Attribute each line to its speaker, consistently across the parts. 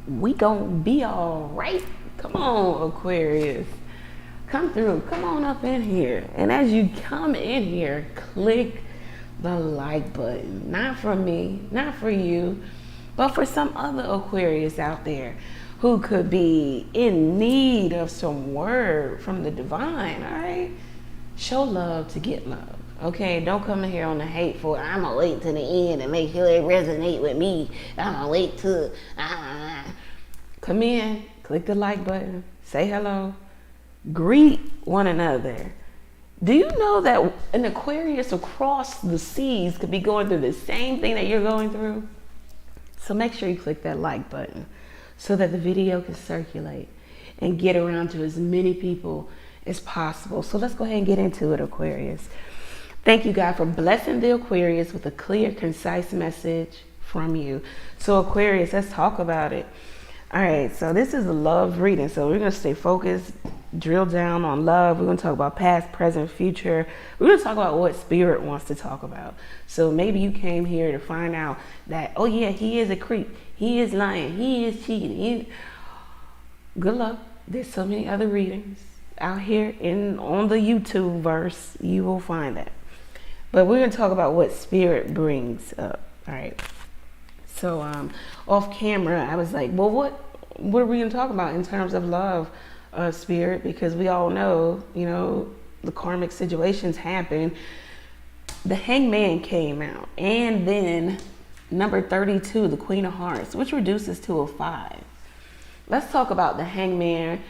Speaker 1: we gonna be all right. Come on, Aquarius. Come through. Come on up in here. And as you come in here, click the like button. Not for me, not for you, but for some other Aquarius out there who could be in need of some word from the divine, all right? Show love to get love, okay? Don't come in here on the hateful, I'm gonna wait to the end and make sure it resonate with me. I'm gonna wait till, Come in, click the like button, say hello, greet one another. Do you know that an Aquarius across the seas could be going through the same thing that you're going through? So make sure you click that like button so that the video can circulate and get around to as many people as possible. So let's go ahead and get into it, Aquarius. Thank you, God, for blessing the Aquarius with a clear, concise message from you. So Aquarius, let's talk about it. All right, so this is a love reading. So we're going to stay focused, drill down on love. We're going to talk about past, present, future. We're going to talk about what Spirit wants to talk about. So maybe you came here to find out that, oh yeah, he is a creep. He is lying. He is cheating. Good luck. There's so many other readings out here on the YouTube verse. You will find that. But we're going to talk about what Spirit brings up. All right. So off camera, I was like, well, what are we going to talk about in terms of love, Spirit? Because we all know, you know, the karmic situations happen. The hangman came out. And then number 32, the Queen of Hearts, which reduces to a 5. Let's talk about the hangman,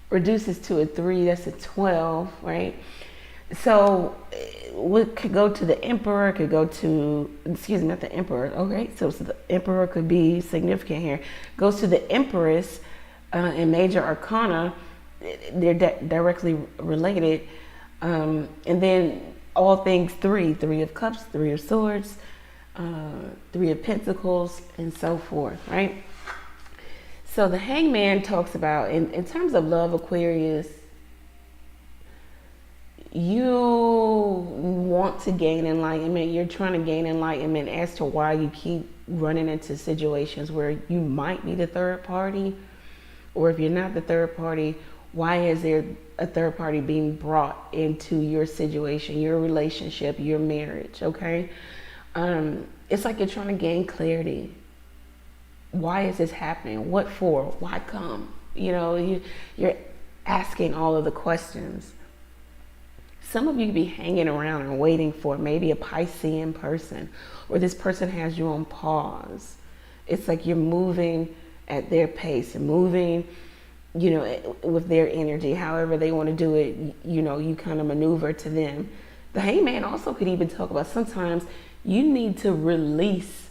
Speaker 1: reduces to a 3. That's a 12, right? So we could go to the Emperor, could go to, excuse me, not the Emperor, okay? So the Emperor could be significant here. Goes to the Empress in Major Arcana. They're directly related. And then all things 3, 3 of Cups, 3 of Swords, 3 of Pentacles, and so forth, right? So the hangman talks about, in terms of love, Aquarius, you want to gain enlightenment. You're trying to gain enlightenment as to why you keep running into situations where you might be the third party, or if you're not the third party, why is there a third party being brought into your situation, your relationship, your marriage, okay? It's like you're trying to gain clarity. Why is this happening? What for? Why come? You know, you're asking all of the questions. Some of you could be hanging around and waiting for maybe a Piscean person, or this person has you on pause. It's like you're moving at their pace and moving, you know, with their energy, however they want to do it, you know, you kind of maneuver to them. The hangman also could even talk about sometimes you need to release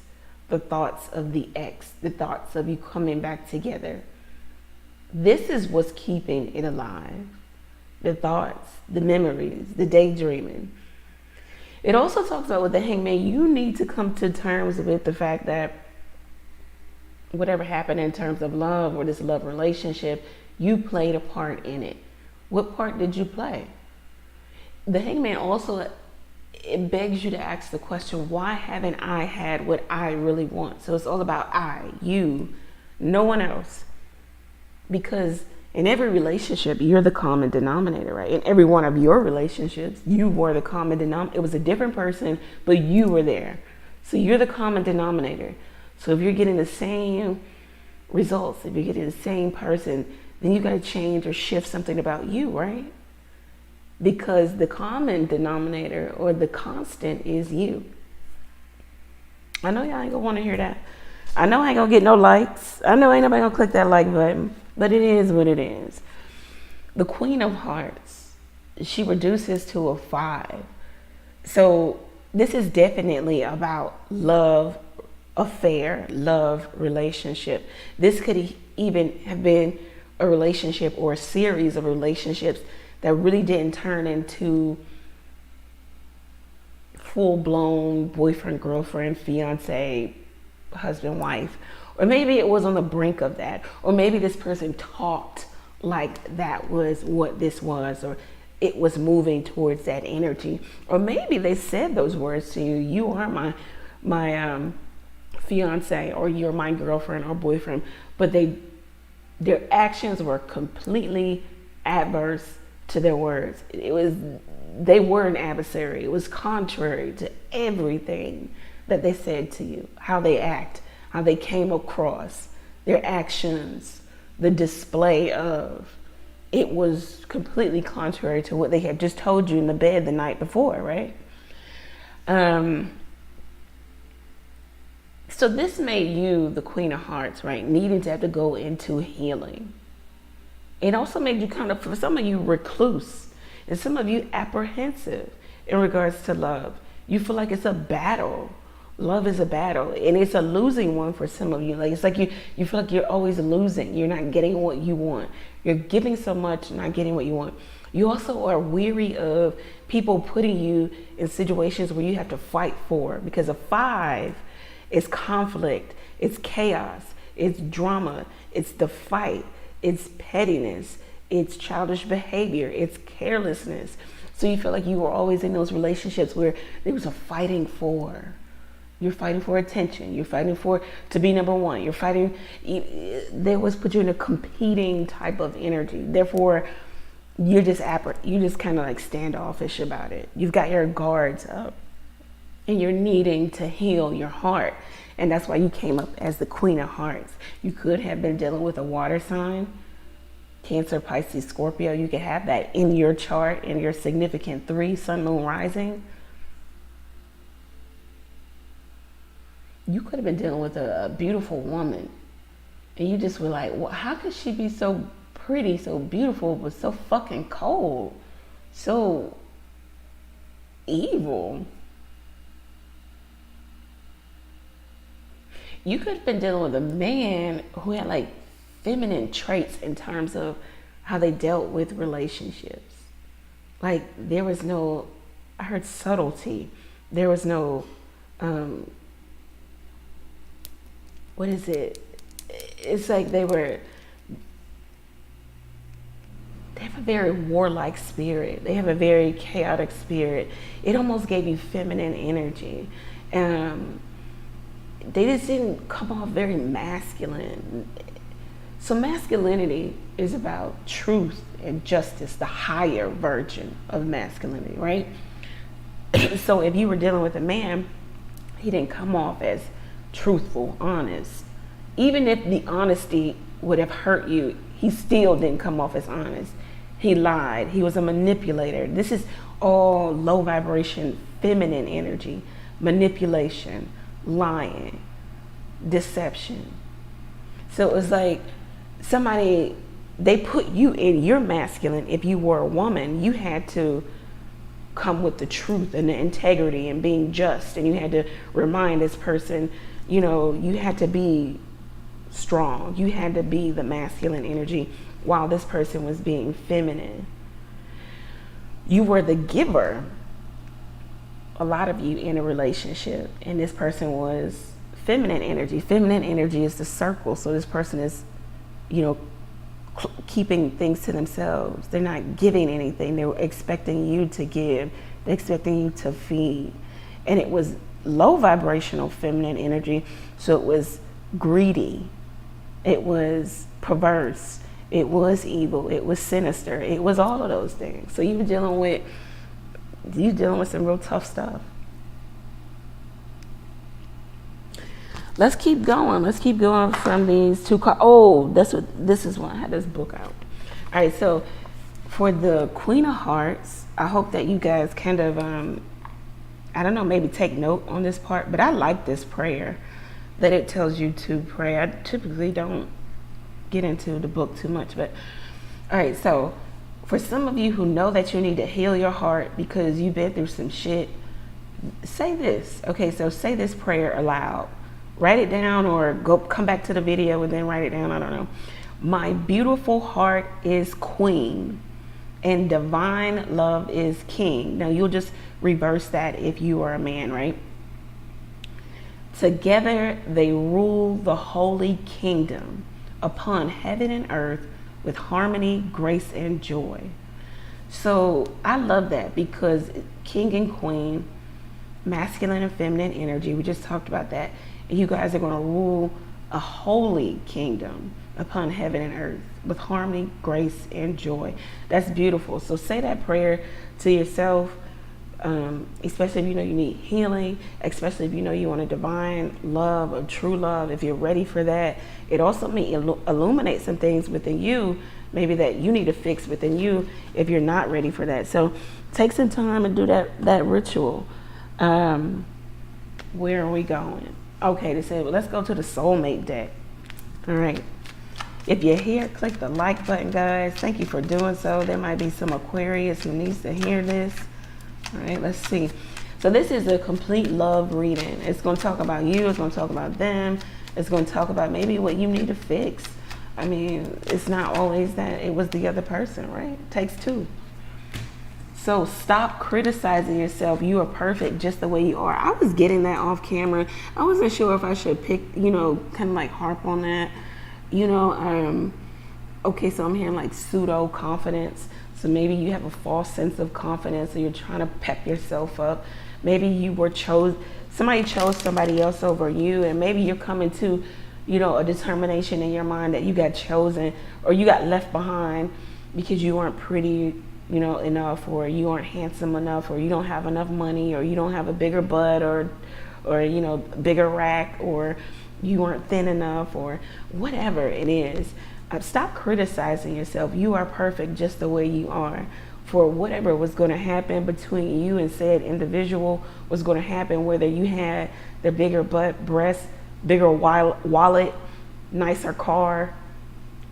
Speaker 1: the thoughts of the ex, the thoughts of you coming back together. This is what's keeping it alive. The thoughts, the memories, the daydreaming. It also talks about with the hangman, you need to come to terms with the fact that whatever happened in terms of love or this love relationship, you played a part in it. What part did you play? The hangman also, it begs you to ask the question, why haven't I had what I really want? So it's all about I, you, no one else. Because in every relationship, you're the common denominator, right? In every one of your relationships, you were the common denominator. It was a different person, but you were there. So you're the common denominator. So if you're getting the same results, if you're getting the same person, then you got to change or shift something about you, right? Because the common denominator or the constant is you. I know y'all ain't gonna want to hear that. I know I ain't gonna get no likes. I know ain't nobody gonna click that like button, but it is what it is. The Queen of Hearts, she reduces to a 5. So this is definitely about love, affair, love, relationship. This could even have been a relationship or a series of relationships that really didn't turn into full-blown boyfriend, girlfriend, fiance, husband, wife. Or maybe it was on the brink of that. Or maybe this person talked like that was what this was, or it was moving towards that energy. Or maybe they said those words to you, you are my fiance or you're my girlfriend or boyfriend, but their actions were completely adverse to their words. They were an adversary. It was contrary to everything that they said to you, how they act, how they came across, their actions, the display of. It was completely contrary to what they had just told you in the bed the night before, right? So this made you the Queen of Hearts, right? Needing to have to go into healing. It also made you kind of, for some of you, recluse, and some of you apprehensive in regards to love. You feel like it's a battle. Love is a battle, and it's a losing one for some of you. Like, it's like you feel like you're always losing. You're not getting what you want. You're giving so much, not getting what you want. You also are weary of people putting you in situations where you have to fight for, because a 5 is conflict, it's chaos, it's drama, it's the fight, it's pettiness, it's childish behavior, it's carelessness. So you feel like you were always in those relationships where there was a fighting for. You're fighting for attention. You're fighting to be number one. You're fighting. They always put you in a competing type of energy. Therefore, you're just kind of like standoffish about it. You've got your guards up, and you're needing to heal your heart. And that's why you came up as the Queen of Hearts. You could have been dealing with a water sign, Cancer, Pisces, Scorpio. You could have that in your chart, in your significant 3, Sun, Moon, Rising. You could have been dealing with a beautiful woman, and you just were like, well, how could she be so pretty, so beautiful, but so fucking cold, so evil? You could have been dealing with a man who had like feminine traits in terms of how they dealt with relationships. Like, there was no, I heard subtlety. There was no, what is it? It's like they have a very warlike spirit. They have a very chaotic spirit. It almost gave you feminine energy. They just didn't come off very masculine. So masculinity is about truth and justice, the higher version of masculinity, right? So if you were dealing with a man, he didn't come off as truthful, honest. Even if the honesty would have hurt you, he still didn't come off as honest. He lied. He was a manipulator. This is all low vibration, feminine energy, manipulation, lying, deception. So it was like they put you in your masculine. If you were a woman, you had to come with the truth and the integrity and being just, and you had to remind this person, you had to be strong. You had to be the masculine energy while this person was being feminine. You were the giver, a lot of you, in a relationship, and this person was feminine energy. Feminine energy is the circle. So this person is, keeping things to themselves. They're not giving anything. They're expecting you to give. They're expecting you to feed. And it was low vibrational feminine energy. So it was greedy. It was perverse. It was evil. It was sinister. It was all of those things. So you're dealing with some real tough stuff. Let's keep going. Let's keep going from these two cards. Oh, this is when I had this book out. All right, so for the Queen of Hearts, I hope that you guys kind of, I don't know, maybe take note on this part, but I like this prayer that it tells you to pray. I typically don't get into the book too much, but all right, so for some of you who know that you need to heal your heart because you've been through some shit, say this. Okay, so say this prayer aloud. Write it down or come back to the video and then write it down. I don't know. My beautiful heart is queen and divine love is king. Now you'll just reverse that if you are a man, right? Together they rule the holy kingdom upon heaven and earth with harmony, grace, and joy. So I love that because king and queen, masculine and feminine energy. We just talked about that. And you guys are going to rule a holy kingdom upon heaven and earth with harmony, grace, and joy. That's beautiful. So say that prayer to yourself, especially if you know you need healing, especially if you know you want a divine love or true love. If you're ready for that, it also may illuminate some things within you, maybe that you need to fix within you if you're not ready for that. So take some time and do that ritual. Where are we going? Okay, they said, well, let's go to the soulmate deck. All right. If you're here, click the like button, guys. Thank you for doing so. There might be some Aquarius who needs to hear this. All right, let's see. So this is a complete love reading. It's going to talk about you. It's going to talk about them. It's going to talk about maybe what you need to fix. I mean, it's not always that it was the other person, right? It takes two. So stop criticizing yourself. You are perfect just the way you are. I was getting that off camera. I wasn't sure if I should pick, you know, kind of like harp on that. You know, okay, so I'm hearing like pseudo confidence. So maybe you have a false sense of confidence, so you're trying to pep yourself up. Maybe you were somebody chose somebody else over you, and maybe you're coming to, you know, a determination in your mind that you got chosen or you got left behind because you weren't pretty, you know, enough, or you aren't handsome enough, or you don't have enough money, or you don't have a bigger butt, or you know, bigger rack, or you weren't thin enough, or whatever it is. Stop criticizing yourself. You are perfect just the way you are. For whatever was going to happen between you and said individual was going to happen, whether you had the bigger butt, breast, bigger wallet, nicer car,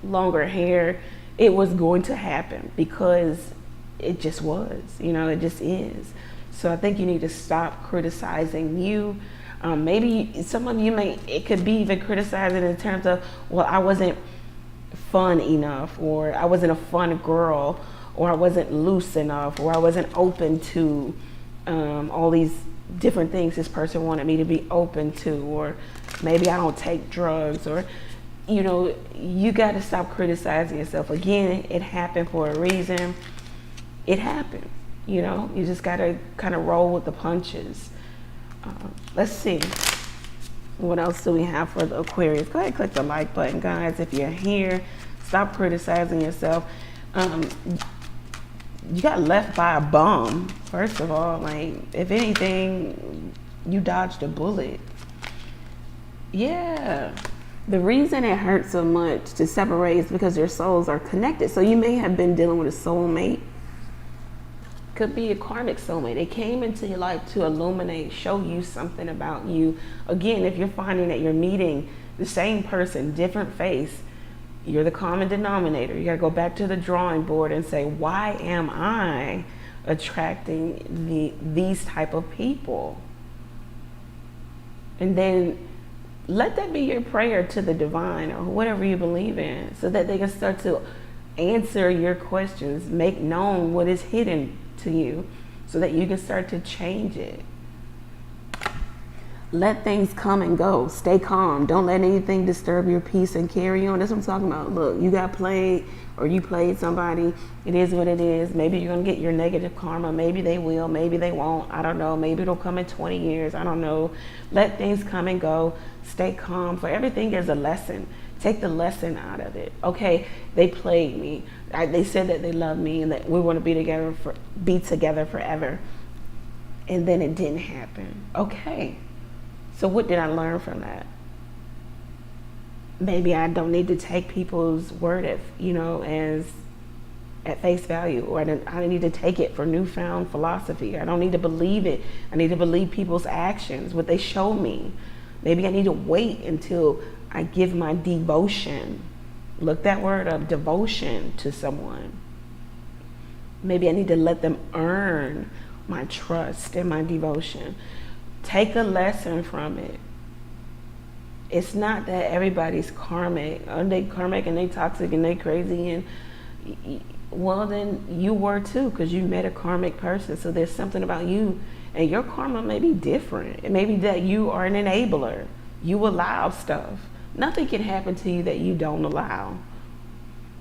Speaker 1: longer hair, it was going to happen because it just was, you know, it just is. So I think you need to stop criticizing you. Maybe some of you it could be even criticizing in terms of, well, I wasn't fun enough, or I wasn't a fun girl, or I wasn't loose enough, or I wasn't open to all these different things this person wanted me to be open to, or maybe I don't take drugs, or, you know, you got to stop criticizing yourself. Again, it happened for a reason. It happened, you know, you just got to kind of roll with the punches. Let's see. What else do we have for the Aquarius? Go ahead and click the like button, guys. If you're here, stop criticizing yourself. You got left by a bum, first of all. Like, if anything, you dodged a bullet. Yeah. The reason it hurts so much to separate is because your souls are connected. So you may have been dealing with a soulmate. Could be a karmic soulmate. They came into your life to illuminate, show you something about you. Again, if you're finding that you're meeting the same person, different face, you're the common denominator. You got to go back to the drawing board and say, why am I attracting these type of people? And then let that be your prayer to the divine or whatever you believe in, so that they can start to answer your questions, make known what is hidden to you, so that you can start to change it. Let things come and go. Stay calm. Don't let anything disturb your peace, and carry on. That's what I'm talking about. Look, you got played, or you played somebody. It is what it is. Maybe you're going to get your negative karma. Maybe they will. Maybe they won't. I don't know. Maybe it'll come in 20 years. I don't know. Let things come and go. Stay calm. For everything, there's a lesson. Take the lesson out of it. Okay, they played me. They said that they love me and that we want to be together forever. And then it didn't happen. Okay. So what did I learn from that? Maybe I don't need to take people's word at face value, or I don't need to take it for newfound philosophy. I don't need to believe it. I need to believe people's actions, what they show me. Maybe I need to wait until I give my devotion. Look that word up, devotion, to someone. Maybe I need to let them earn my trust and my devotion. Take a lesson from it. It's not that everybody's karmic. Are they karmic and they toxic and they crazy? And well, then you were too, because you met a karmic person. So there's something about you, and your karma may be different. It may be that you are an enabler. You allow stuff. Nothing can happen to you that you don't allow.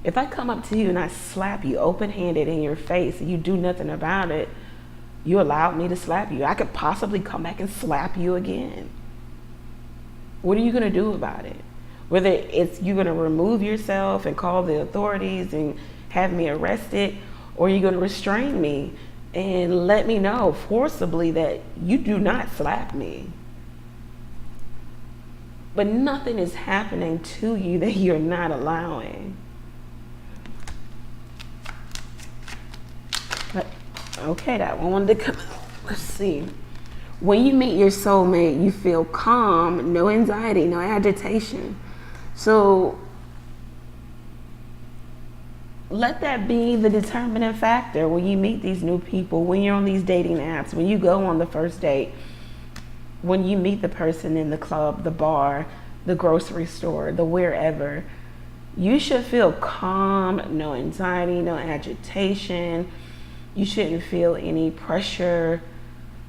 Speaker 1: If I come up to you and I slap you open-handed in your face and you do nothing about it, You allowed me to slap you. I could possibly come back and slap you again. What are you going to do about it? Whether it's you're going to remove yourself and call the authorities and have me arrested, or you're going to restrain me and let me know forcibly that you do not slap me. But nothing is happening to you that you're not allowing. But, okay, that one wanted to come out. Let's see. When you meet your soulmate, you feel calm, no anxiety, no agitation. So let that be the determining factor when you meet these new people, when you're on these dating apps, when you go on the first date, when you meet the person in the club, the bar, the grocery store, the wherever. You should feel calm, no anxiety, no agitation. You shouldn't feel any pressure.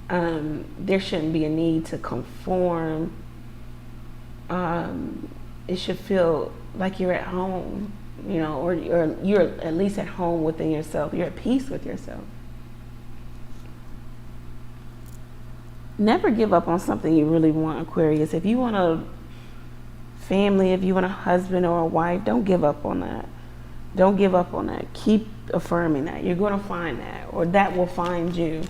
Speaker 1: There shouldn't be a need to conform. It should feel like you're at home, you know, or you're at least at home within yourself. You're at peace with yourself. Never give up on something you really want, Aquarius. If you want a family, if you want a husband or a wife, don't give up on that. Don't give up on that. Keep affirming that. You're going to find that, or that will find you.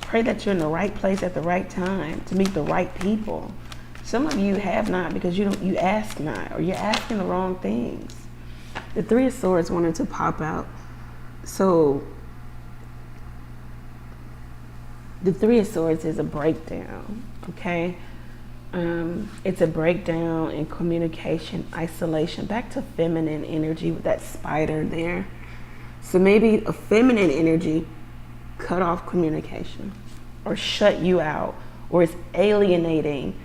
Speaker 1: Pray that you're in the right place at the right time to meet the right people. Some of you have not because you ask not, or you're asking the wrong things. The Three of Swords wanted to pop out. So the Three of Swords is a breakdown, okay? It's a breakdown in communication, isolation, back to feminine energy with that spider there. So maybe a feminine energy cut off communication or shut you out, or is alienating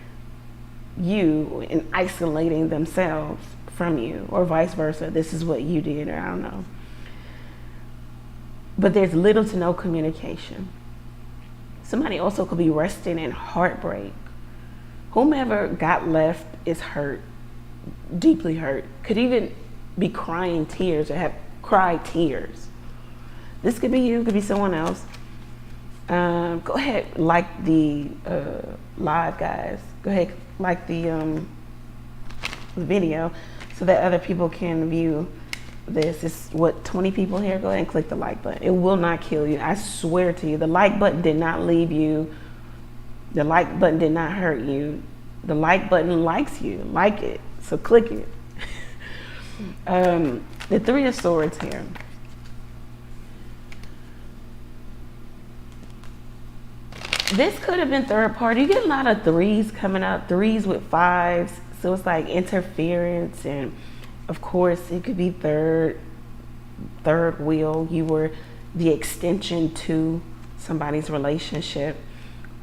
Speaker 1: you and isolating themselves from you, or vice versa. This is what you did, or I don't know. But there's little to no communication. Somebody also could be resting in heartbreak. Whomever got left is hurt, deeply hurt, could even be crying tears or have cried tears. This could be you, could be someone else. Go ahead, like the live, guys. Go ahead, like the video so that other people can view this. It's what, 20 people here? Go ahead and click the like button. It will not kill you. I swear to you, the like button did not leave you. The like button did not hurt you. The like button likes you. Like it. So click it. The Three of Swords here. This could have been third party. You get a lot of threes coming up, threes with fives. So it's like interference, and of course it could be third wheel. You were the extension to somebody's relationship,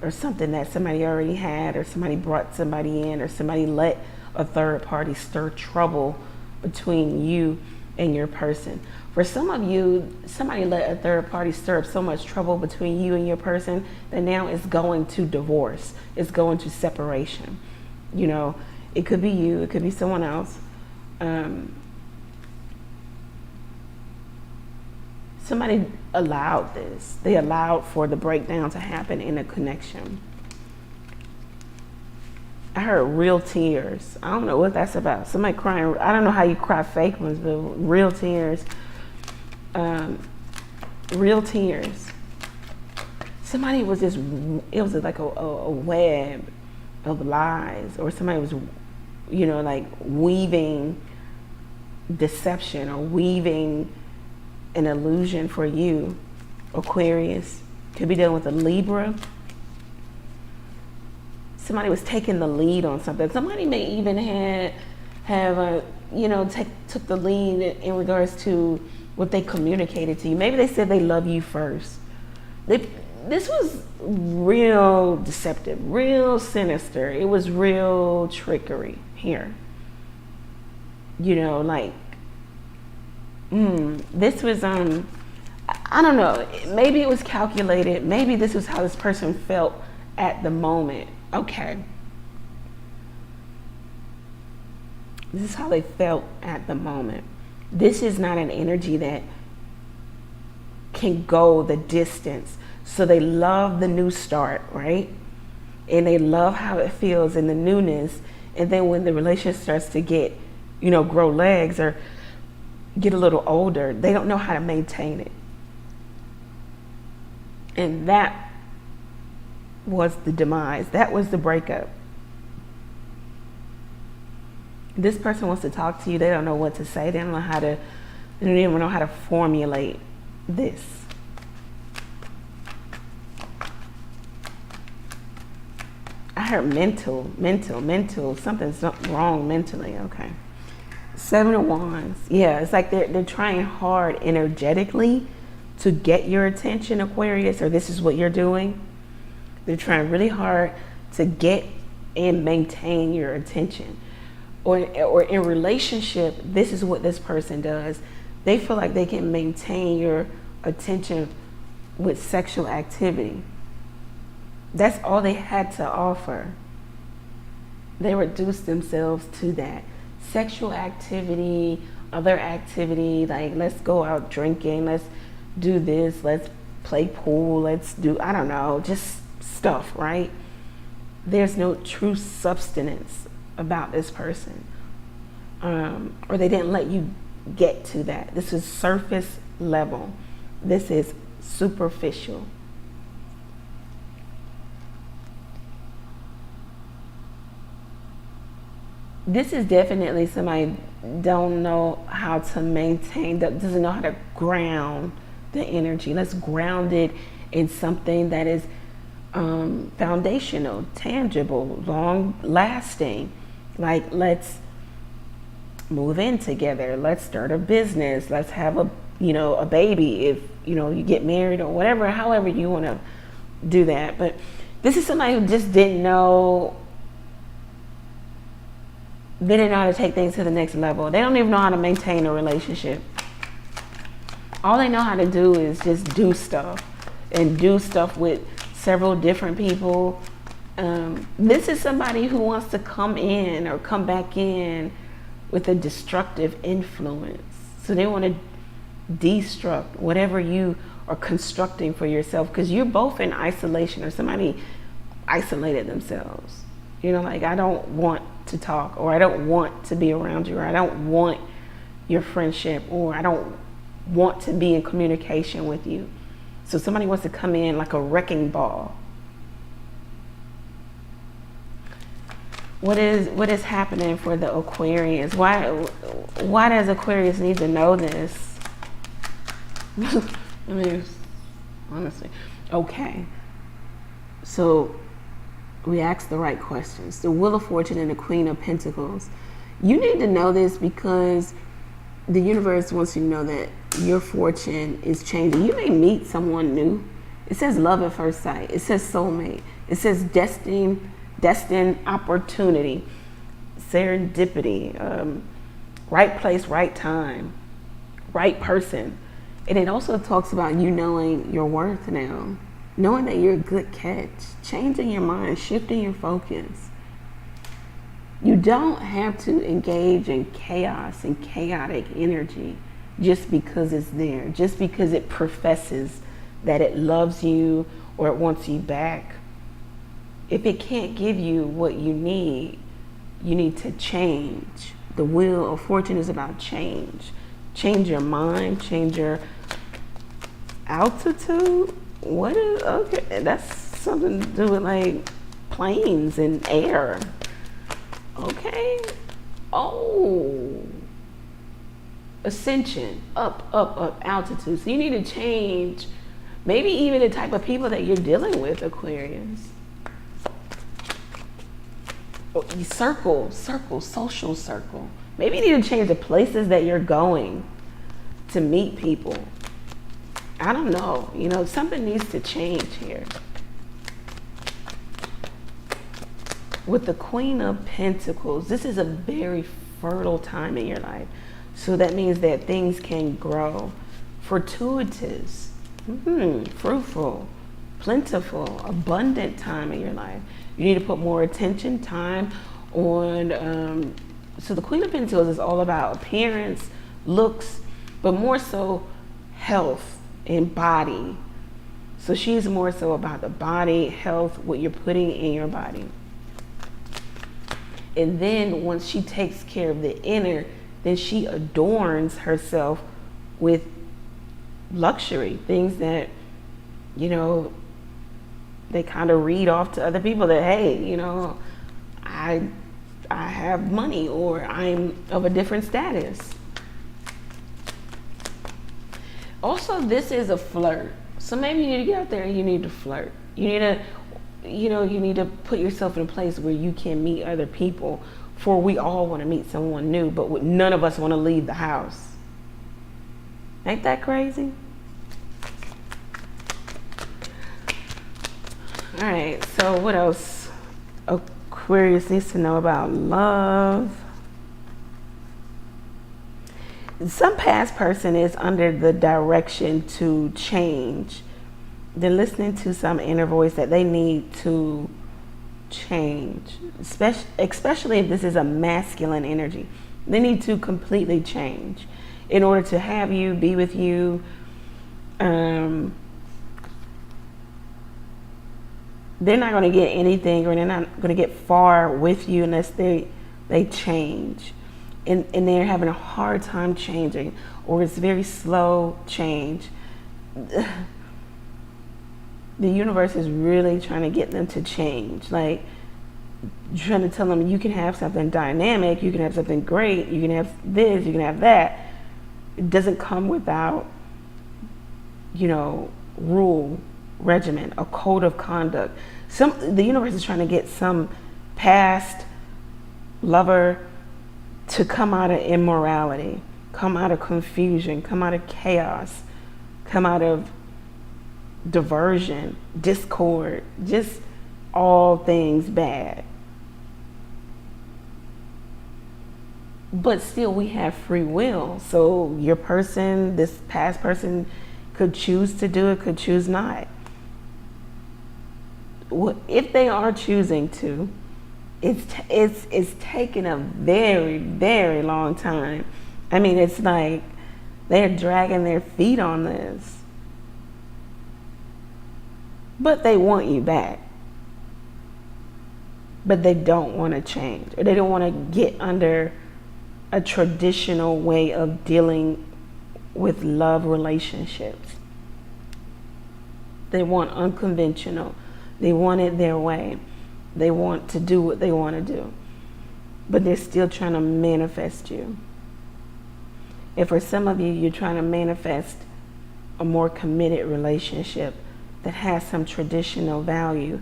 Speaker 1: or something that somebody already had, or somebody brought somebody in, or somebody let a third party stir trouble between you and your person. For some of you, somebody let a third party stir up so much trouble between you and your person that now it's going to divorce. It's going to separation. You know, it could be you, it could be someone else. Somebody allowed this. They allowed for the breakdown to happen in a connection. I heard real tears. I don't know what that's about. Somebody crying. I don't know how you cry fake ones, but real tears. Real tears. Somebody was just, it was like a web of lies, or somebody was, you know, like weaving deception or weaving an illusion for you, Aquarius. Could be dealing with a Libra. Somebody was taking the lead on something. Somebody may even have a, you know, took the lead in regards to what they communicated to you. Maybe they said they love you first. This was real deceptive, real sinister. It was real trickery here. You know, like, this was, I don't know, maybe it was calculated. Maybe this was how this person felt at the moment. Okay. This is how they felt at the moment. This is not an energy that can go the distance So they love the new start, right? And they love how it feels in the newness. And then when the relationship starts to get, grow legs or get a little older, they don't know how to maintain it. And that was the demise. That was the breakup. This person wants to talk to you. They don't know what to say. They don't even know how to formulate this. I heard mental. Something's wrong mentally. Okay. 7 of Wands. Yeah, it's like they're trying hard energetically to get your attention, Aquarius, or this is what you're doing. They're trying really hard to get and maintain your attention. Or in relationship, this is what this person does. They feel like they can maintain your attention with sexual activity. That's all they had to offer. They reduced themselves to that. Sexual activity, other activity, like let's go out drinking, let's do this, let's play pool, let's do, I don't know, just stuff, right? There's no true substance about this person. Or they didn't let you get to that. This is surface level. This is superficial. This is definitely somebody don't know how to maintain, doesn't know how to ground the energy. Let's ground it in something that is foundational, tangible, long lasting. Like let's move in together. Let's start a business. Let's have a baby if you get married or whatever, however you want to do that. But this is somebody who just didn't know. They didn't know how to take things to the next level. They don't even know how to maintain a relationship. All they know how to do is just do stuff and do stuff with several different people. This is somebody who wants to come in or come back in with a destructive influence. So they want to destruct whatever you are constructing for yourself, because you're both in isolation, or somebody isolated themselves. Like I don't want to talk, or I don't want to be around you, or I don't want your friendship, or I don't want to be in communication with you. So somebody wants to come in like a wrecking ball. What is happening for the Aquarius? Why does Aquarius need to know this? I mean, honestly. Okay. So we asked the right questions. The Wheel of Fortune and the Queen of Pentacles. You need to know this because the universe wants you to know that your fortune is changing. You may meet someone new. It says love at first sight. It says soulmate. It says destined opportunity, serendipity, right place, right time, right person. And it also talks about you knowing your worth now, knowing that you're a good catch, changing your mind, shifting your focus. You don't have to engage in chaos and chaotic energy just because it's there, just because it professes that it loves you or it wants you back. If it can't give you what you need to change. The Wheel of Fortune is about change. Change your mind, change your altitude. Okay, that's something to do with like planes and air. Okay. Oh. Ascension, up, altitude. So you need to change maybe even the type of people that you're dealing with, Aquarius. Circle, social circle. Maybe you need to change the places that you're going to meet people. I don't know. Something needs to change here. With the Queen of Pentacles, this is a very fertile time in your life. So that means that things can grow. Fortuitous, fruitful, plentiful, abundant time in your life. You need to put more attention, time on, so the Queen of Pentacles is all about appearance, looks, but more so health and body. So she's more so about the body, health, what you're putting in your body. And then once she takes care of the inner, then she adorns herself with luxury, things that, you know, they kind of read off to other people that, hey, you know, I have money, or I'm of a different status. Also, this is a flirt. So maybe you need to get out there and you need to flirt. You need to, you know, you need to put yourself in a place where you can meet other people, for we all want to meet someone new, but none of us want to leave the house. Ain't that crazy? All right, so what else Aquarius needs to know about love? Some past person is under the direction to change. They're listening to some inner voice that they need to change, especially if this is a masculine energy. They need to completely change in order to have you, be with you. They're not going to get anything, or they're not going to get far with you unless they change. And they're having a hard time changing, or it's very slow change. The universe is really trying to get them to change. Like, trying to tell them you can have something dynamic, you can have something great, you can have this, you can have that. It doesn't come without, you know, rule, regimen, a code of conduct. The universe is trying to get some past lover to come out of immorality, come out of confusion, come out of chaos, come out of diversion, discord, just all things bad. But still, we have free will. So your person, this past person, could choose to do it, could choose not. If they are choosing to, it's taken a very, very long time. I mean, it's like they're dragging their feet on this. But they want you back. But they don't want to change, or they don't want to get under a traditional way of dealing with love relationships. They want unconventional. They want it their way. They want to do what they want to do. But they're still trying to manifest you. And for some of you, you're trying to manifest a more committed relationship that has some traditional value.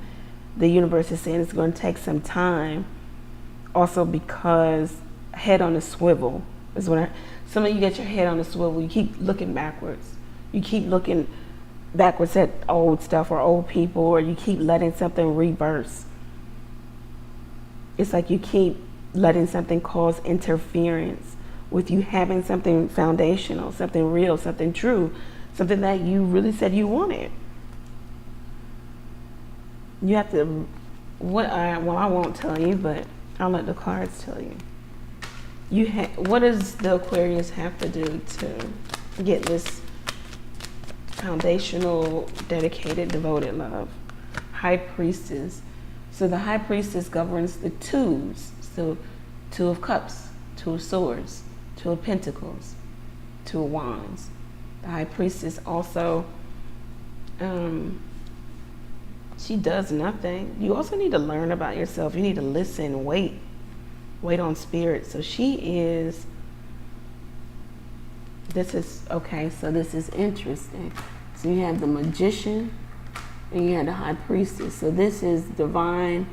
Speaker 1: The universe is saying it's going to take some time. Also, because head on a swivel is what some of you get your head on a swivel. You keep looking backwards. You keep looking backwards at old stuff or old people, or you keep letting something reverse. It's like you keep letting something cause interference with you having something foundational, something real, something true, something that you really said you wanted. You have to, I won't tell you, but I'll let the cards tell you. What does the Aquarius have to do to get this foundational, dedicated, devoted love? High Priestess. So the High Priestess governs the twos. So 2 of Cups, 2 of Swords, 2 of Pentacles, 2 of Wands. The High Priestess also, she does nothing. You also need to learn about yourself. You need to listen, wait on spirit. So she is, this is interesting. So you have the Magician and you have the High Priestess. So this is divine,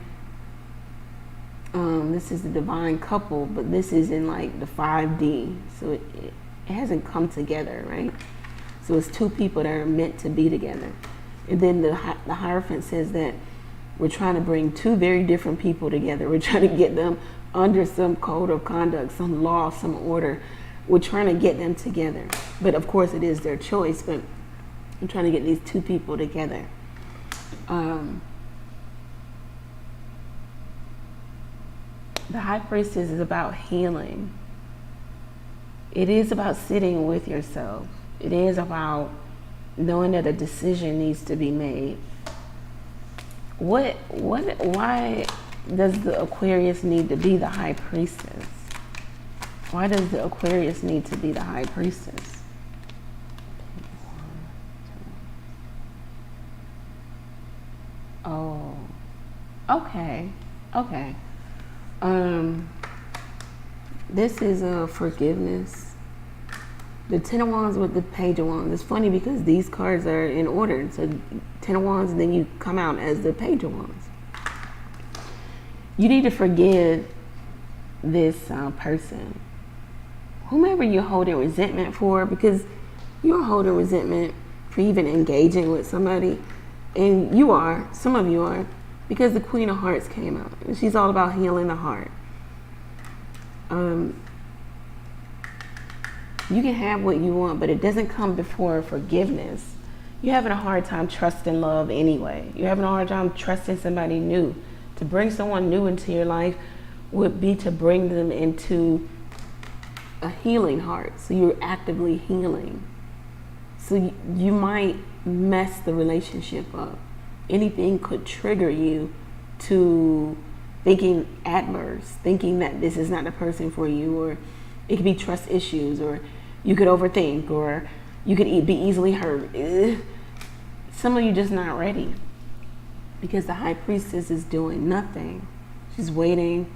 Speaker 1: this is the divine couple, but this is in like the 5D. So it hasn't come together, right? So it's 2 people that are meant to be together. And then the Hierophant says that we're trying to bring 2 very different people together. We're trying to get them under some code of conduct, some law, some order. We're trying to get them together. But of course it is their choice, but I'm trying to get these 2 people together. The High Priestess is about healing. It is about sitting with yourself. It is about knowing that a decision needs to be made. Why does the Aquarius need to be the high priestess? Why does the Aquarius need to be the high priestess? Oh, okay. This is a forgiveness. The Ten of Wands with the Page of Wands. It's funny because these cards are in order. So Ten of Wands, and then you come out as the Page of Wands. You need to forgive this person. Whomever you're holding resentment for, because you're holding resentment for even engaging with somebody. And you are, some of you are, because the Queen of Hearts came out. And she's all about healing the heart. You can have what you want, but it doesn't come before forgiveness. You're having a hard time trusting love anyway. You're having a hard time trusting somebody new. To bring someone new into your life would be to bring them into a healing heart. So you're actively healing. So you might mess the relationship up. Anything could trigger you to thinking adverse, thinking that this is not the person for you, or it could be trust issues, or you could overthink, or you could be easily hurt. Some of you just not ready, because the high priestess is doing nothing. She's waiting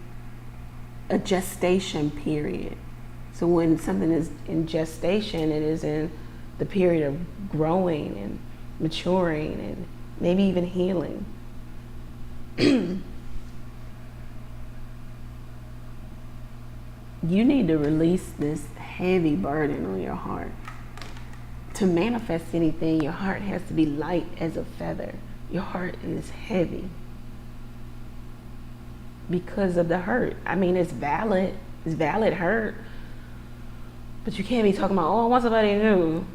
Speaker 1: a gestation period. So when something is in gestation, it is in the period of growing and maturing and maybe even healing. You need to release this heavy burden on your heart. To manifest anything, your heart has to be light as a feather. Your heart is heavy because of the hurt. I mean, it's valid hurt, but you can't be talking about, oh, I want somebody new,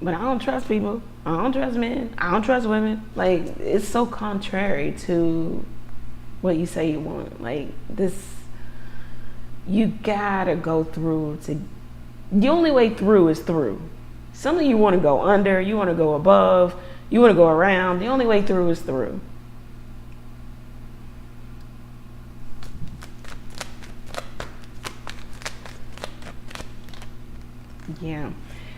Speaker 1: but I don't trust people. I don't trust men. I don't trust women. Like, it's so contrary to what you say you want. Like, this, you gotta go through to, the only way through is through. Some of you want to go under, you want to go above, you want to go around. The only way through is through. Yeah.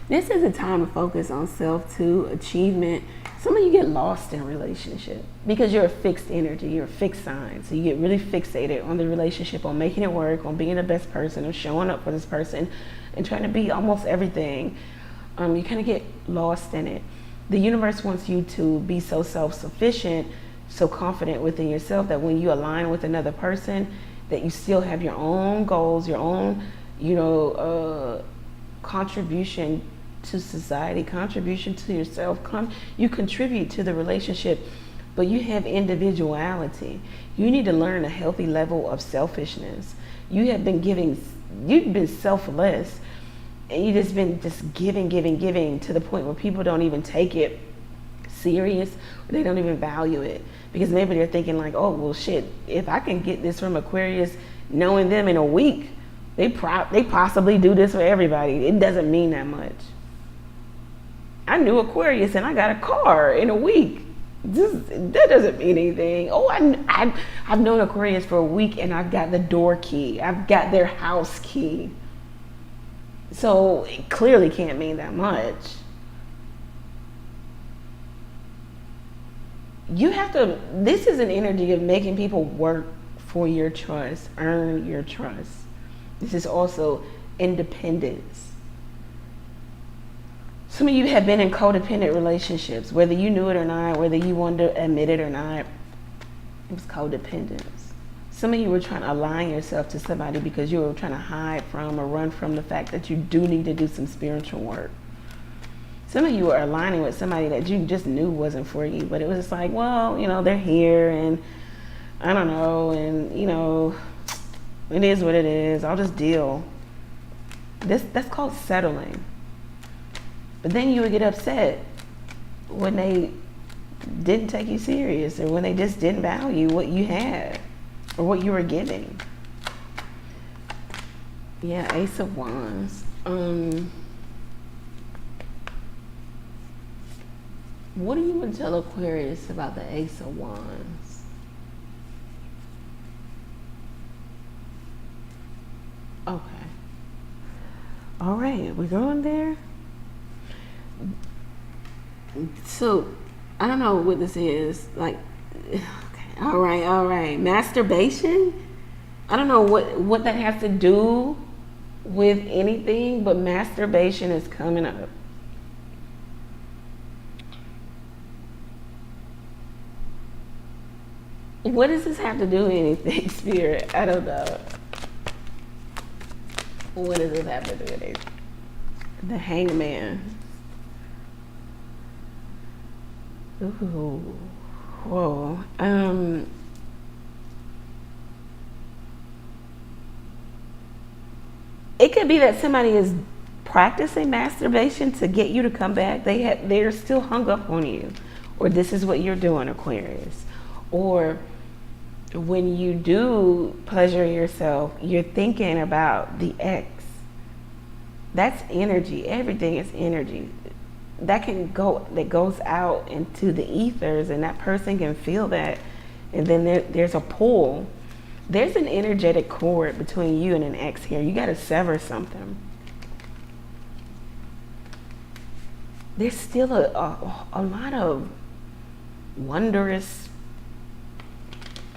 Speaker 1: This is a time to focus on self too, achievement. Some of you get lost in a relationship because you're a fixed energy, you're a fixed sign. So you get really fixated on the relationship, on making it work, on being the best person, on showing up for this person and trying to be almost everything. You kind of get lost in it. The universe wants you to be so self-sufficient, so confident within yourself that when you align with another person, that you still have your own goals, your own, contribution to society, contribution to yourself. You contribute to the relationship, but you have individuality. You need to learn a healthy level of selfishness. You've been selfless, and you've just been giving to the point where people don't even take it serious, or they don't even value it, because maybe they're thinking like, oh, well, shit, if I can get this from Aquarius, knowing them in a week, they possibly do this for everybody. It doesn't mean that much. I knew Aquarius and I got a car in a week. That doesn't mean anything. Oh, I've known Aquarius for a week and I've got the door key. I've got their house key. So it clearly can't mean that much. This is an energy of making people work for your trust, earn your trust. This is also independence. Some of you have been in codependent relationships, whether you knew it or not, whether you wanted to admit it or not. It was codependence. Some of you were trying to align yourself to somebody because you were trying to hide from or run from the fact that you do need to do some spiritual work. Some of you were aligning with somebody that you just knew wasn't for you, but it was just like, well, they're here and I don't know, and it is what it is. I'll just deal. That's called settling. But then you would get upset when they didn't take you serious, or when they just didn't value what you had or what you were giving. Yeah, Ace of Wands. What do you want to tell Aquarius about the Ace of Wands? Okay. All right, we're going there. So, I don't know what this is. Like, okay, all right. Masturbation? I don't know what that has to do with anything, but masturbation is coming up. What does this have to do with anything, Spirit? I don't know. What does this have to do with it? The hangman. Ooh. Whoa. It could be that somebody is practicing masturbation to get you to come back. They're still hung up on you. Or this is what you're doing, Aquarius. Or when you do pleasure yourself, you're thinking about the ex. That's energy. Everything is energy. That goes out into the ethers, and that person can feel that. And then there's a pull. There's an energetic cord between you and an ex here. You got to sever something. There's still a lot of wondrous,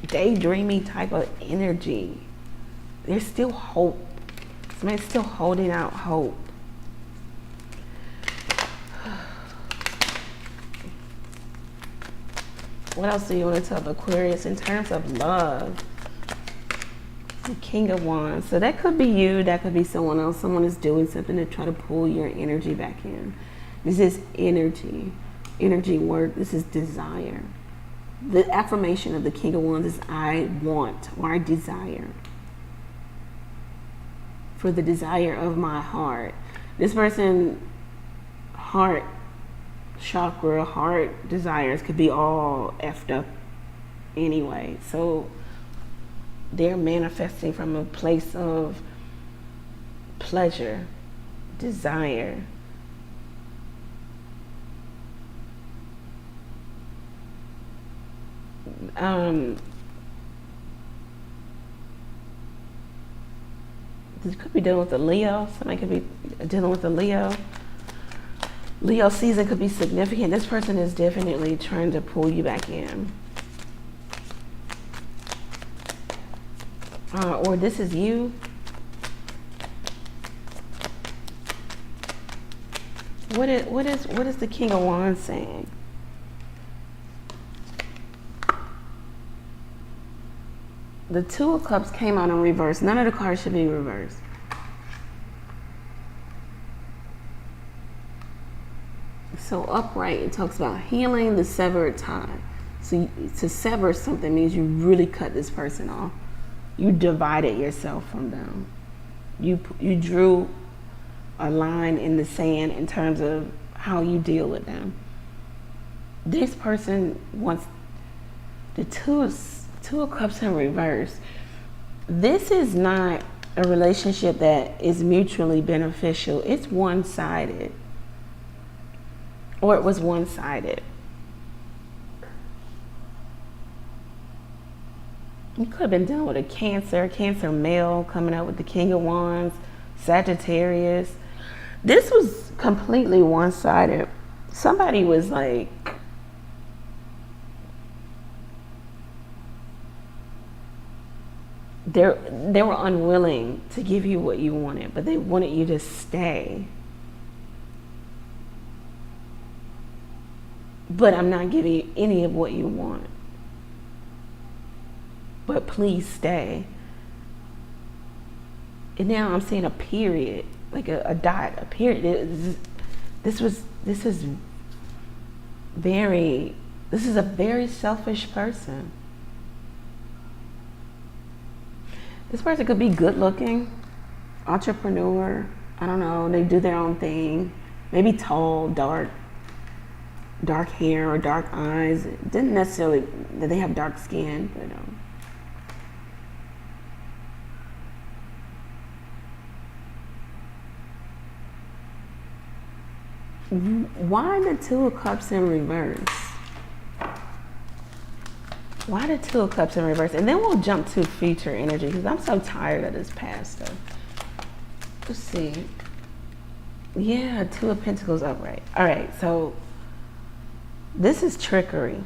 Speaker 1: daydreamy type of energy. There's still hope. Somebody's still holding out hope. What else do you want to tell the Aquarius in terms of love? The King of Wands. So that could be you. That could be someone else. Someone is doing something to try to pull your energy back in. This is energy. Energy work. This is desire. The affirmation of the King of Wands is I want or I desire. For the desire of my heart. This person, heart chakra, heart desires could be all effed up anyway. So they're manifesting from a place of pleasure, desire. This could be dealing with a Leo. Somebody could be dealing with a Leo. Leo season could be significant. This person is definitely trying to pull you back in. Or this is you. What is the King of Wands saying? The Two of Cups came out in reverse. None of the cards should be reversed. So upright, it talks about healing the severed tie. So to sever something means you really cut this person off. You divided yourself from them. You drew a line in the sand in terms of how you deal with them. This person wants the Two of Cups in reverse. This is not a relationship that is mutually beneficial. It's one-sided. Or it was one-sided. You could have been dealing with a Cancer male coming out with the King of Wands, Sagittarius. This was completely one-sided. Somebody was like, they were unwilling to give you what you wanted, but they wanted you to stay. But I'm not giving you any of what you want. But please stay. And now I'm seeing a period, like a dot, a period. This is a very selfish person. This person could be good looking, entrepreneur, I don't know, they do their own thing. Maybe tall, dark hair or dark eyes. It didn't necessarily that they have dark skin, but Why the Two of Cups in reverse? Why the Two of Cups in reverse? And then we'll jump to future energy because I'm so tired of this past stuff. Let's see. Yeah, Two of Pentacles upright. All right, so this is trickery.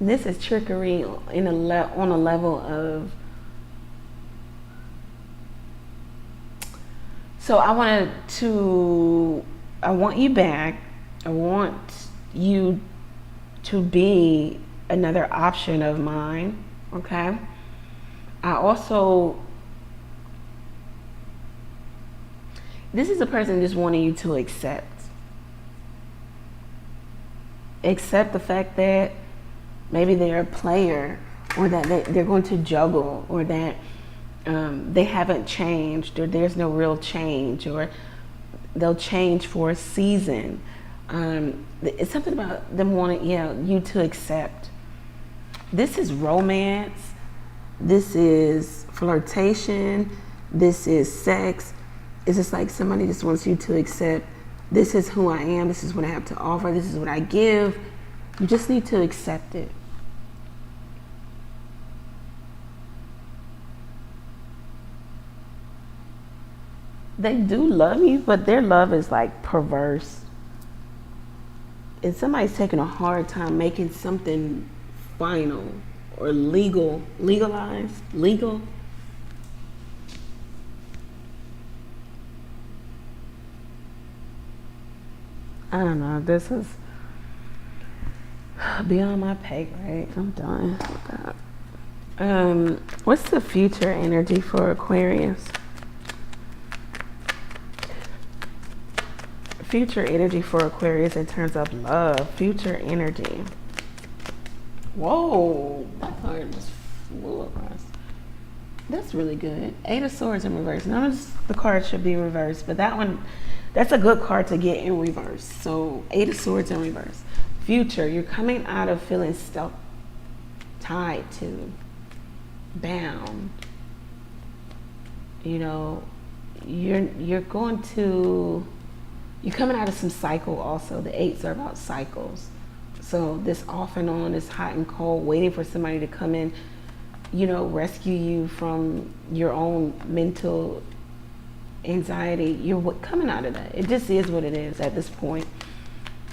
Speaker 1: This is trickery on a level of. So I want you back. I want you to be another option of mine, okay? This is a person just wanting you to accept the fact that maybe they're a player, or that they're going to juggle, or that they haven't changed, or there's no real change, or they'll change for a season. It's something about them wanting you to accept. This is romance. This is flirtation. This is sex. It's just like somebody just wants you to accept, this is who I am. This is what I have to offer. This is what I give. You just need to accept it. They do love you, but their love is like perverse. And somebody's taking a hard time making something final or legal. I don't know. This is beyond my pay grade. I'm done with that. What's the future energy for Aquarius? Future energy for Aquarius in terms of love. Future energy. Whoa, that card just flew across. That's really good. Eight of Swords in reverse. None of the cards should be reversed, but that one, that's a good card to get in reverse. So Eight of Swords in reverse. Future, you're coming out of feeling stuck, tied to, bound. You know, you're going to. You're coming out of some cycle also. The eights are about cycles. So this off and on, this hot and cold, waiting for somebody to come in, rescue you from your own mental anxiety. You're coming out of that. It just is what it is at this point.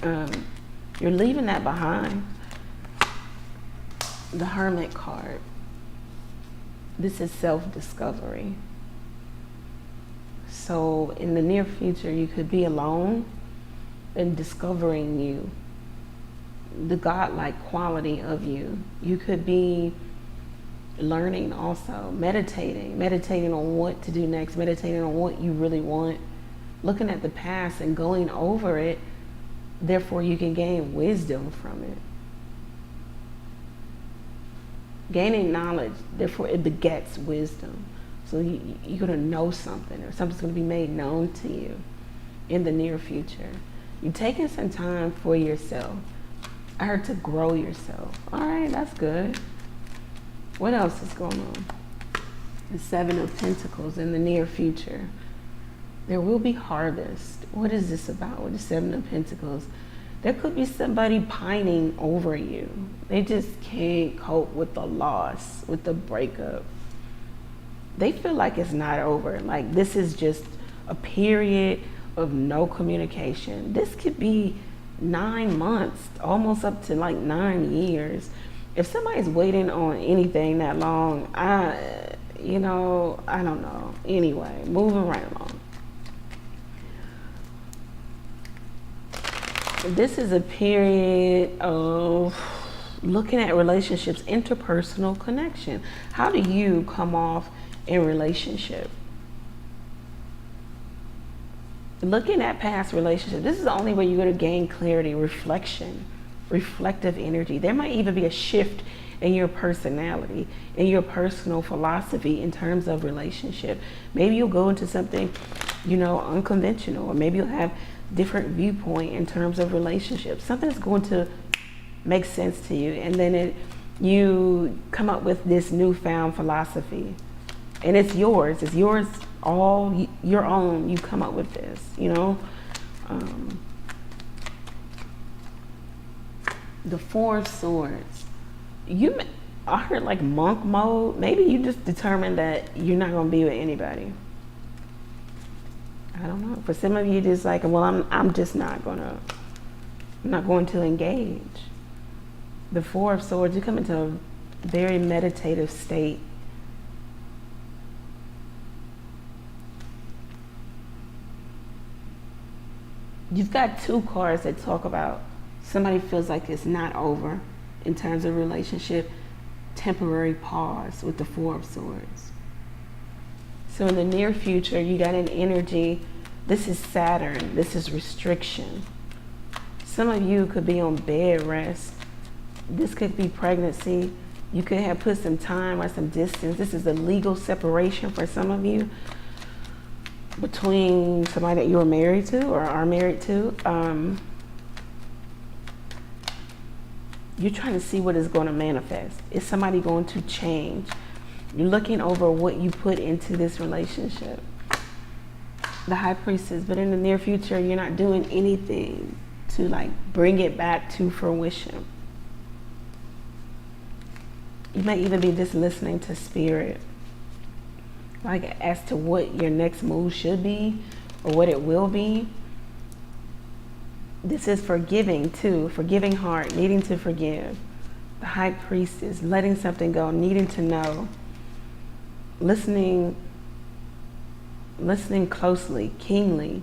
Speaker 1: You're leaving that behind. The Hermit card. This is self-discovery. So in the near future, you could be alone and discovering you, the godlike quality of you. You could be learning also, meditating on what to do next, meditating on what you really want, looking at the past and going over it. Therefore, you can gain wisdom from it. Gaining knowledge, therefore it begets wisdom. So you're going to know something, or something's going to be made known to you in the near future. You're taking some time for yourself. I heard to grow yourself. All right, that's good. What else is going on? The Seven of Pentacles in the near future. There will be harvest. What is this about with the Seven of Pentacles? There could be somebody pining over you. They just can't cope with the loss, with the breakup. They feel like it's not over. Like this is just a period of no communication. This could be 9 months, almost up to like 9 years. If somebody's waiting on anything that long, I don't know. Anyway, moving right along. This is a period of looking at relationships, interpersonal connection. How do you come off in relationship? Looking at past relationships. This is the only way you're going to gain clarity, reflection, reflective energy. There might even be a shift in your personality, in your personal philosophy in terms of relationship. Maybe you'll go into something, unconventional, or maybe you'll have different viewpoint in terms of relationships. Something's going to make sense to you, and then you come up with this newfound philosophy. And it's yours all your own. You come up with this, The Four of Swords. I heard like monk mode. Maybe you just determined that you're not going to be with anybody. I don't know. For some of you, just like, well, I'm just not going to, I'm not going to engage. The Four of Swords, you come into a very meditative state. You've got two cards that talk about somebody feels like it's not over in terms of relationship, temporary pause with the Four of Swords. So in the near future, you got an energy. This is Saturn. This is restriction. Some of you could be on bed rest. This could be pregnancy. You could have put some time or some distance. This is a legal separation for some of you between somebody that you were married to or are married to. You're trying to see what is going to manifest. Is somebody going to change? You're looking over what you put into this relationship. The High Priestess, but in the near future, you're not doing anything to like bring it back to fruition. You might even be just listening to spirit, like as to what your next move should be or what it will be. This is forgiving too, forgiving heart, needing to forgive. The High Priestess, letting something go, needing to know, listening closely, keenly.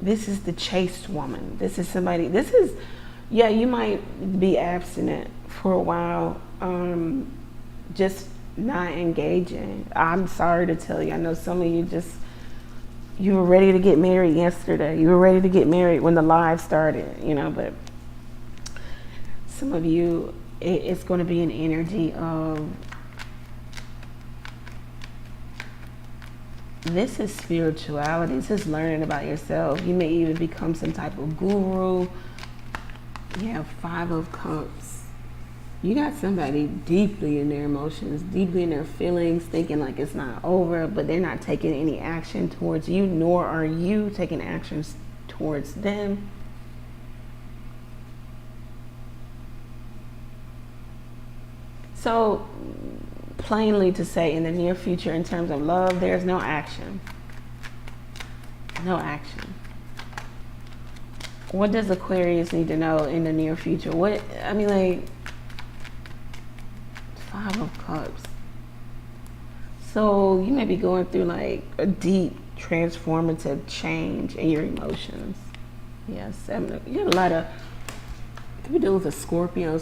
Speaker 1: This is the chaste woman. This is somebody, yeah, you might be abstinent for a while, just not engaging. I'm sorry to tell you, I know some of you you were ready to get married yesterday. You were ready to get married when the live started, but some of you, it's going to be an energy of, this is spirituality. This is learning about yourself. You may even become some type of guru. You have Five of Cups. You got somebody deeply in their emotions, deeply in their feelings, thinking like it's not over, but they're not taking any action towards you, nor are you taking actions towards them. So, plainly to say, in the near future, in terms of love, there's no action. No action. What does Aquarius need to know in the near future? Five of Cups. So you may be going through like a deep transformative change in your emotions. Yeah, you got a lot of, could be dealing with a Scorpio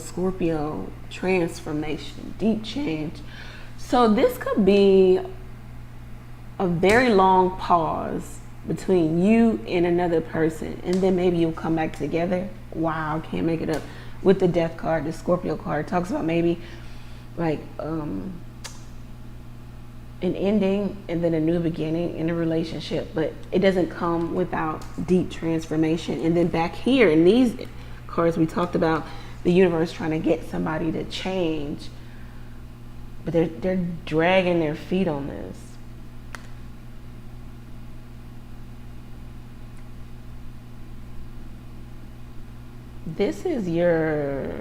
Speaker 1: transformation, deep change. So this could be a very long pause between you and another person, and then maybe you'll come back together. Wow, can't make it up. With the Death card, the Scorpio card talks about maybe like an ending and then a new beginning in a relationship, but it doesn't come without deep transformation. And then back here in these cards, we talked about the universe trying to get somebody to change, but they're dragging their feet on this. This is your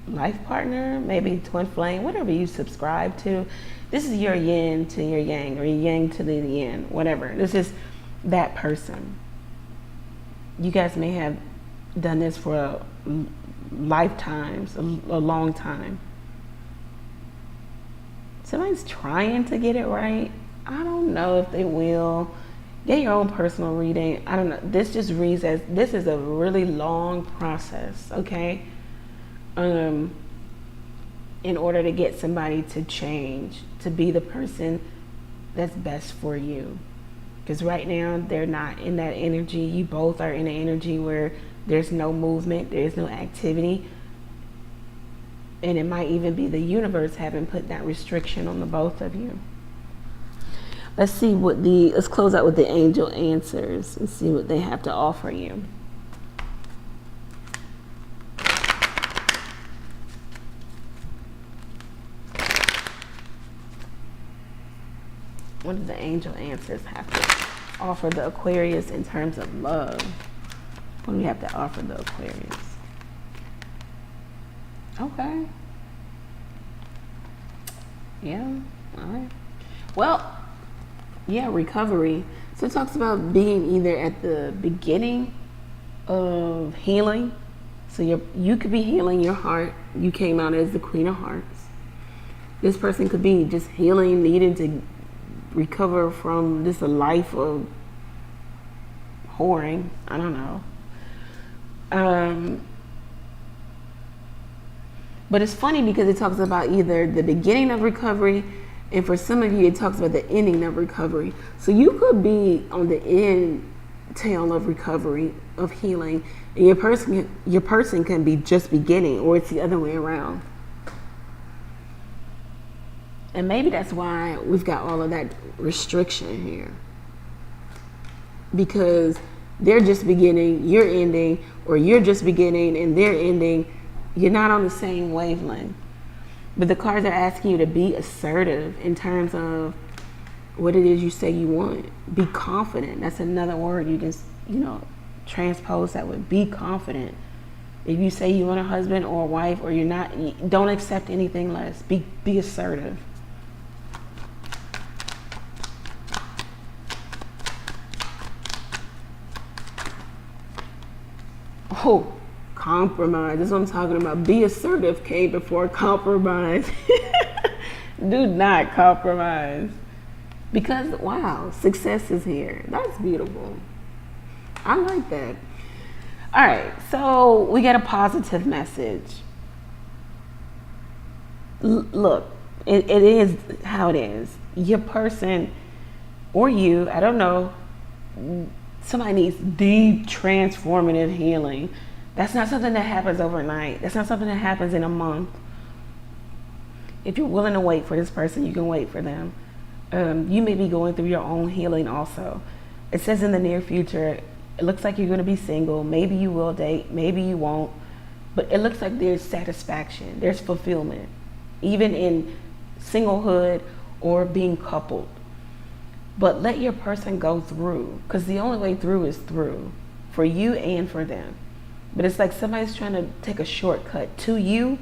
Speaker 1: life partner, maybe twin flame, whatever you subscribe to. This is your yin to your yang, or your yang to the yin, whatever. This is that person. You guys may have done this for lifetimes, a long time. Somebody's trying to get it right. I don't know if they will. Get your own personal reading. I don't know. This just reads as this is a really long process, okay? In order to get somebody to change, to be the person that's best for you. Because right now, they're not in that energy. You both are in an energy where there's no movement, there's no activity. And it might even be the universe having put that restriction on the both of you. Let's see let's close out with the angel answers and see what they have to offer you. What do the angel answers have to offer the Aquarius in terms of love? What do we have to offer the Aquarius? Okay. Yeah. All right. Well, yeah, recovery. So it talks about being either at the beginning of healing. So you could be healing your heart. You came out as the Queen of Hearts. This person could be just healing, needing to recover from just a life of whoring. I don't know. But it's funny because it talks about either the beginning of recovery, and for some of you it talks about the ending of recovery. So you could be on the end tail of recovery, of healing, and your person can be just beginning, or it's the other way around. And maybe that's why we've got all of that restriction here, because they're just beginning, you're ending, or you're just beginning and they're ending. You're not on the same wavelength. But the cards are asking you to be assertive in terms of what it is you say you want. Be confident. That's another word you can, transpose that with. Be confident. If you say you want a husband or a wife, or you're not, don't accept anything less. Be assertive. Oh, compromise. That's what I'm talking about. Be assertive came before compromise. Do not compromise. Because, wow, success is here. That's beautiful. I like that. All right, so we get a positive message. Look, it is how it is. Your person, or you, I don't know, somebody needs deep transformative healing. That's not something that happens overnight. That's not something that happens in a month. If you're willing to wait for this person, you can wait for them. You may be going through your own healing also. It says in the near future, it looks like you're going to be single. Maybe you will date, maybe you won't. But it looks like there's satisfaction, there's fulfillment, even in singlehood or being coupled. But let your person go through, because the only way through is through, for you and for them. But it's like somebody's trying to take a shortcut to you,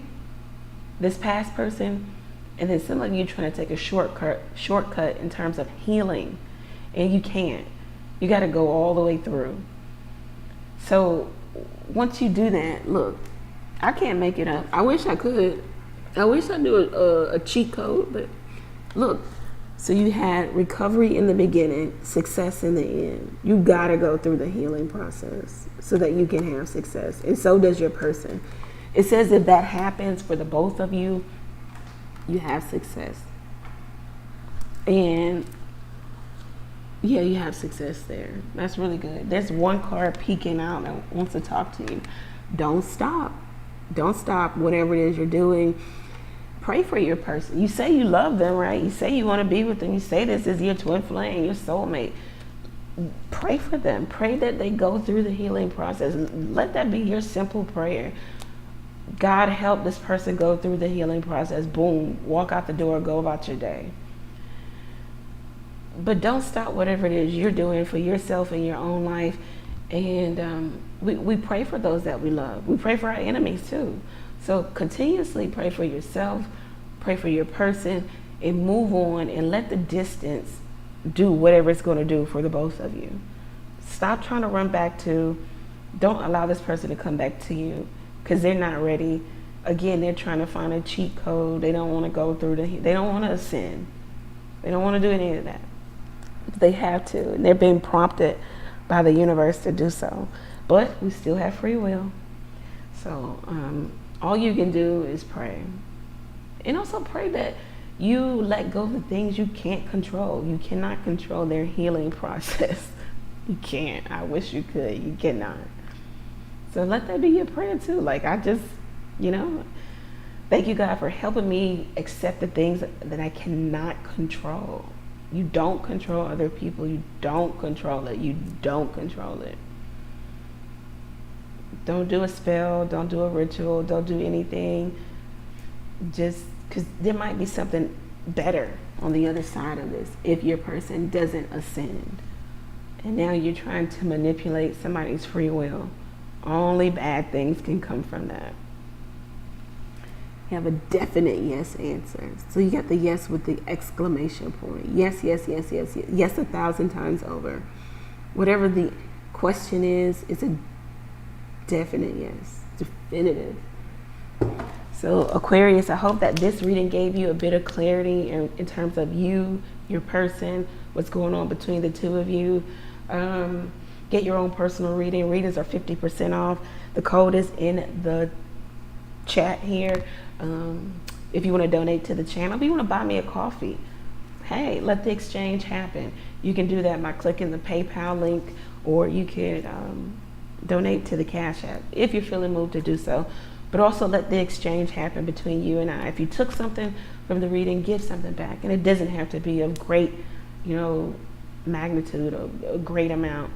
Speaker 1: this past person, and then some of you trying to take a shortcut in terms of healing, and you can't. You got to go all the way through. So once you do that, look, I can't make it up. I wish I could. I wish I knew a cheat code, but look. So you had recovery in the beginning, success in the end. You gotta go through the healing process so that you can have success. And so does your person. It says if that happens for the both of you, you have success. And yeah, you have success there. That's really good. There's one card peeking out that wants to talk to you. Don't stop. Don't stop whatever it is you're doing. Pray for your person. You say you love them, right? You say you want to be with them. You say this is your twin flame, your soulmate. Pray for them. Pray that they go through the healing process. Let that be your simple prayer. God, help this person go through the healing process. Boom. Walk out the door. Go about your day. But don't stop whatever it is you're doing for yourself in your own life. And we pray for those that we love. We pray for our enemies too. So continuously pray for yourself, pray for your person, and move on and let the distance do whatever it's going to do for the both of you. Stop trying to run back to, don't allow this person to come back to you because they're not ready. Again, they're trying to find a cheat code. They don't want to go through they don't want to ascend. They don't want to do any of that. They have to, and they're being prompted by the universe to do so. But we still have free will. So, all you can do is pray. And also pray that you let go of the things you can't control. You cannot control their healing process. You can't. I wish you could. You cannot. So let that be your prayer too. Like I just, thank you God for helping me accept the things that I cannot control. You don't control other people. You don't control it. You don't control it. Don't do a spell, don't do a ritual, don't do anything. Just because there might be something better on the other side of this if your person doesn't ascend. And now you're trying to manipulate somebody's free will. Only bad things can come from that. You have a definite yes answer. So you got the yes with the exclamation point. Yes, yes, yes, yes, yes. Yes 1,000 times over. Whatever the question is, it's a definite yes. Definitive. So Aquarius, I hope that this reading gave you a bit of clarity in terms of you, your person, what's going on between the two of you. Get your own personal reading. Readings are 50% off. The code is in the chat here. If you want to donate to the channel, if you want to buy me a coffee, hey, let the exchange happen. You can do that by clicking the PayPal link, or you could donate to the Cashapp if you're feeling moved to do so. But also let the exchange happen between you and I. If you took something from the reading, give something back. And it doesn't have to be of great, magnitude or a great amount.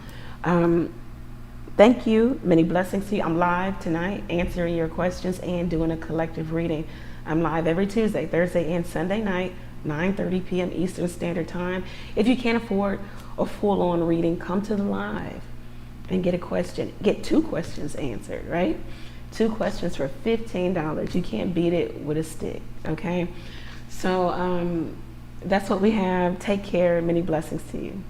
Speaker 1: Thank you. Many blessings to you. I'm live tonight answering your questions and doing a collective reading. I'm live every Tuesday, Thursday, and Sunday night, 9:30 p.m. Eastern Standard Time. If you can't afford a full-on reading, come to the live and get two questions answered, right? 2 questions for $15. You can't beat it with a stick, okay? So that's what we have. Take care. Many blessings to you.